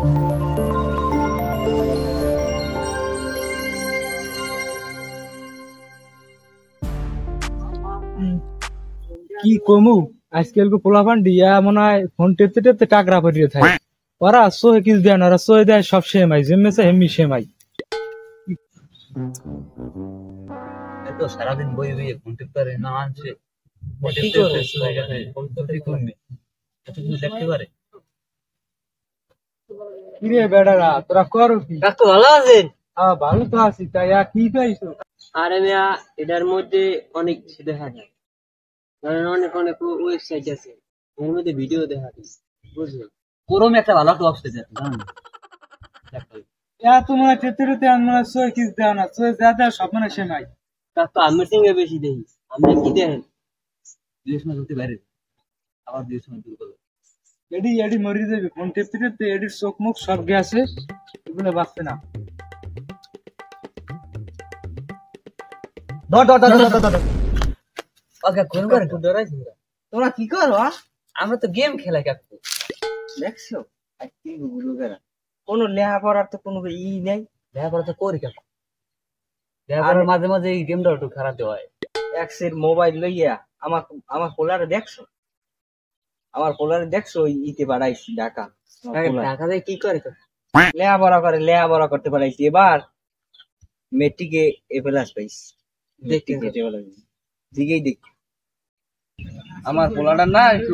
কি কমু আজকাল পোলাপান দিয়া মনে হয় ফোন টেপতে টেপতে টাকরা পড়িয়ে থাকে ওরা সোহে কিছু দেয় না ওরা সোহে দেয় সব সেমাই যেমেছে হেমি সেমাই তো সারাদিন বই বই ফোন টিপতে পারে না আছে দেখতে পারে কিরে বেড়ারা তোরা করো কি কাকু ভালো আছেন? ভালো তো আছি তাই কি পাইছো আরে মিয়া এটার মধ্যে অনেক কিছু দেখা যায়, ধরেন অনেক অনেক ওয়েবসাইট আছে এর মধ্যে ভিডিও দেখা যায়, বুঝলেন? ক্রোমে একটা ভালো একটা ওয়েবসাইট আছে জানেন তোমার টেপতে টেপতে আমরা সোহে কিছু দেয় না সোহে যা দেয় সব মানে সেমাই কাকু আমি সঙ্গে বেশি দেখি, আপনি কি দেখেন? দুই সময় ধরতে বাইরে আবার দুই সময় দূর করবে এডি এডি মরি যাবে ফোন টেপতে টেপতে এডির চোখ মুখ সব গেছে এগুলো বাঁচছে না ধর ধর ধর ধর ধর ওকে কোন করে ডরাইছি তোমরা কি করো আমরা তো গেম খেলাই কাকু দেখছো কি গুলো করা কোনো লেখাপড়ার তো কোনো ই নেই, লেখাপড়া তো করি কাকু লেখাপড়ার মাঝে মাঝে এই গেমটা একটু খারাপ হয় এক্সের মোবাইল লইয়া আমার আমার পোলারে দেখছো, আমার পোলারে দেখছো ওই ইতে পাঠাইছি ঢাকা, ঢাকা যায় কি করে লেখাপড়া করতে পাঠাইছি, এবার মেট্রিকে এ প্লাস পাইছি, দেখতে দিকেই দেখ আমার পোলাটা না একটু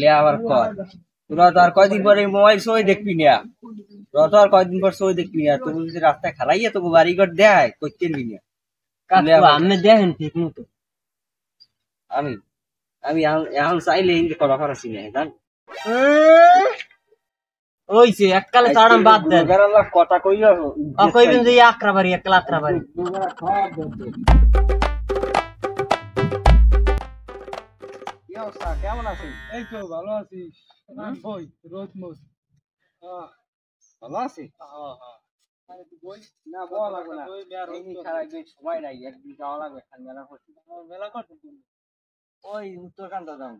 লেখাপড়া কর, তোরা তো আর কয়দিন পরে মোবাইল সই দেখবি না, তোরা তো আর কয়দিন পর সই দেখবি না, তুমি যদি রাস্তায় খারাইয়া তোকে বাড়িঘর দেয় করতে না আপনি দেখেন ঠিক মতো আমি আমি এখন চাইলে করা করাছি না জান ওইছে এককালে তাড়াম বাদ দেন কথা কইয়া কইবেন যে আকরাবাড়ি একলা আকরাবাড়ি কেমন আছিস? এই তো ভালো আছিস বই রোজ মোজ ভালো আছিস? বই না বলা লাগবে না, এই ছাড়া সময় নাই, একদিন যাওয়া লাগবে মেলা করছি, মেলা করছো ওই উত্তরকান্ত দাম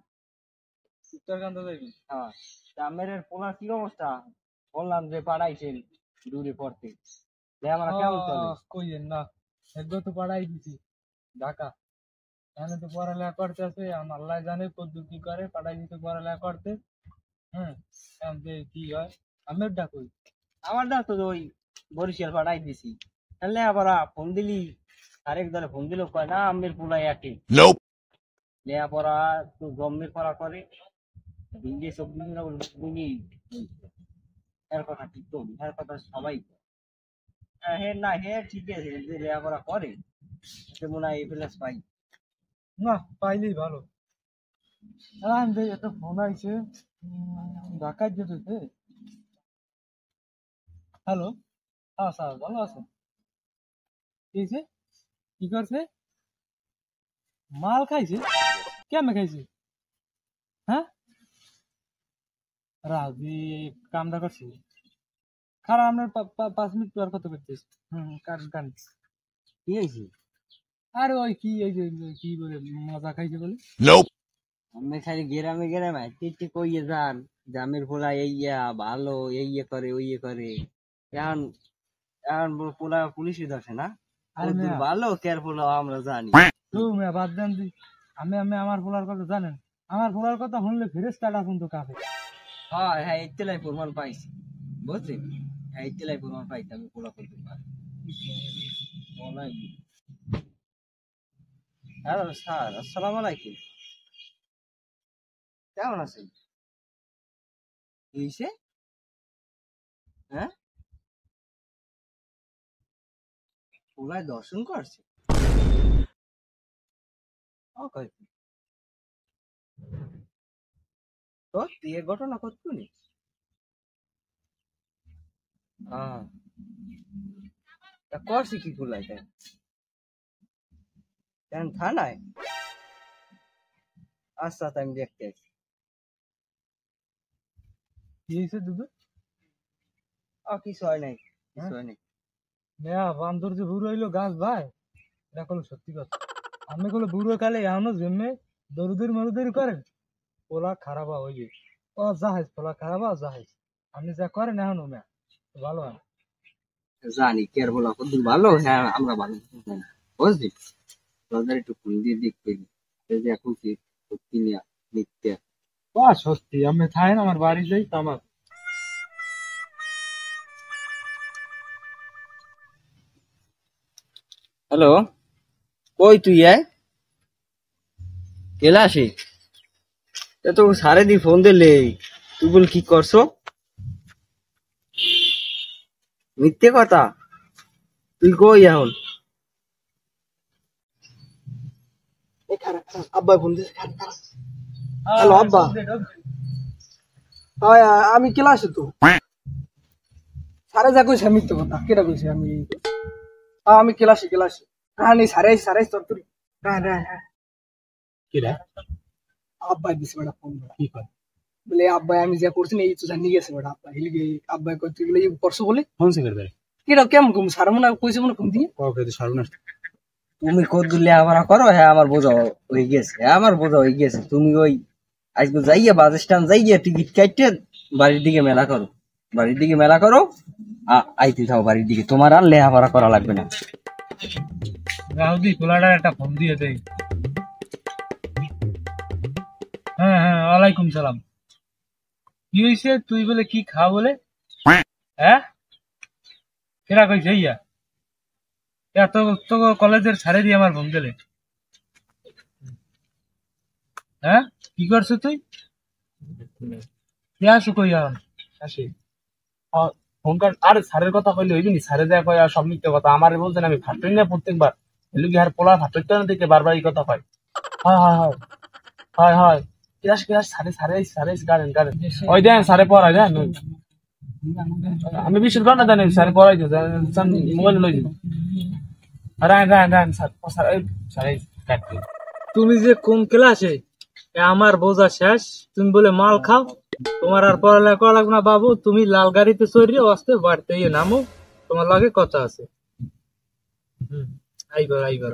উত্তরকান্ত যাবি হ্যাঁ, আমের পোলার কি অবস্থা? বললাম যে পাঠাইছেন দূরে পড়তে, আমরা কেমন চলে? কইেন না একবার তো পাড়াই দিছি ঢাকা, এখানে তো পড়ালেখা করতে আছে আমার আল্লাহ জানে কদ্দুর কি করে পাড়াই দিতে পড়ালেখা করতে। এখন কি হয় আমের ডাকই আমারটা তো ওই বরিশাল পাঠাই দিছি, তাহলে আবার ফোন দিলি আরেক দলে ফোন দিলেও কয় না আমের পোলাই একই লেখাপড়া তো গম্ভীর পড়া করে ইংলিশ এর কথা ঠিক তো এর কথা সবাই হে না হে ঠিক আছে যে লেখাপড়া করে সে মনে হয় প্লাস পাই না পাইলেই ভালো। একটা ফোন আইছে ঢাকায় যেতেছে। হ্যালো, হ্যাঁ স্যার ভালো আছেন? কি করছে? মাল খাইছে? কেমন খাইছে? হ্যাঁ রাজি কামটা করছি খারাপ আপনার 5 মিনিট পর কত করতেছি কান কি হয়েছে? আরে ওই কি এই যে কি বলে মজা খাইছে বলে আমি খালি গ্রামে গ্রামে টিটি কইয়ে যান জামের পোলা এইয়া ভালো এই করে ওই করে, এখন এখন পোলা পুলিশে ধরছে না, ভালো কেয়ারফুল আমরা জানি বাদ দেন আমি আমি আমার পোলার কথা জানেন, আমার পোলার কথা শুনলে ফেরেশতাটা কিন্তু কাঁপে। হ্যাঁ হ্যাঁ ইত্তেলাই প্রমাণ পাইছি বুঝছেন, হ্যাঁ ইত্তেলাই প্রমাণ পাইছি আমি পোলা করতে পারি। হ্যালো স্যার, আসসালামু আলাইকুম, কেমন আছেন? হয়েছে হ্যাঁ পোলায় দর্শন করছে তো এ ঘটনা কতক্ষণি করছে কি পোলায় কেন থানায়? আচ্ছা আমি দেখতে আছি। কি হয়েছে দুধ? কিছু হয় নাই, কিছু হয় নাই। বান্দর যে বুড়ো হইলো গাছ ভাই, এটা কলো সত্যি কথা। আমি কলো বুড়ো কালে এখনো জন্মে দরুদের মরুদের করেন, পোলা খারাপ হইবে ও জাহাজ, পোলা খারাপ জাহাজ আপনি যা করেন এখন ওমা ভালো হয়। জানি কে আর বলা কত ভালো, হ্যাঁ আমরা ভালো বুঝলি। তোদের একটু ফোন দিয়ে দেখতে এই যে এখন কি সত্যি নিয়ে নিতে। সত্যি আমি থাকেন আমার বাড়ি যাই তো আমার হ্যালো, কই তুই কেলা আসি তো সারে দি ফোন দিলে, তুই বল কি করছো? মিথ্যে কথা, তুই কই এখন? আব্বা ফোন দিছে। হ্যালো আব্বা, হয় আমি ক্লাসে তো সারে যা কইছে মিথ্যে কথা কেটা কইছে আমি আমি ক্লাসে হ্যাঁ নি সারে তোর তুই হ্যাঁ হ্যাঁ হ্যাঁ কিরা আব্বা দিছে বেটা ফোন কি কর বলে আব্বা আমি যা করছি না এই তো জানি গেছে বেটা আব্বা হিলগে আব্বা কই তুই বলে করছো বলে ফোন সে করবে কেটা কেমন কম সার মনে কইছে মনে কোন দিয়ে কাউকে তো সারু না তুমি কত দিলে আমার করো, হ্যাঁ আমার বোঝা হয়ে গেছে, হ্যাঁ আমার বোঝা হয়ে গেছে। তুমি ওই আজকে যাইয়া বাস স্ট্যান্ড যাইয়া টিকিট কাটতে বাড়ির দিকে মেলা করো, বাড়ির দিকে মেলা করো, আইতে থাও বাড়ির দিকে, তোমার আর লেহাপড়া করা লাগবে না। রাহুদি পোলাটার একটা ফোন দিয়ে দেই। হ্যাঁ হ্যাঁ ওয়ালাইকুম সালাম। কি হয়েছে তুই বলে কি খা বলে? হ্যাঁ কেরা কইছে ইয়া তো তো কলেজের ছাড়ে দিয়ে আমার ফোন দিলে। হ্যাঁ কি করছো তুই? কে আসো কই এখন আসি ফোন কর। আর স্যারের কথা কইলে হইবি নি? স্যারে দেয়া কয় আর সব মিথ্যে কথা আমার বলছেন। আমি ফাটই না প্রত্যেকবার এলু কি আর পোলা ফাটইতে না দেখে বারবার এই কথা কয়। হয় হয় হয় হয় হয় কিরাস সারে গাড়েন ওই দেন সারে পড়াই দেন। আমি বিশ্বাস কর না জানি স্যার পড়াই দেন মোবাইল লই দিন। রান স্যার কাটতে। তুমি যে কোন ক্লাসে আমার বোঝা শেষ। তুমি বলে মাল খাও, তোমার আর পড়ালেখা করা লাগবে না বাবু। তুমি লাল গাড়িতে চড়িয়ে আসতে বাড়তে নামো, তোমার লগে কথা আছে। আইবার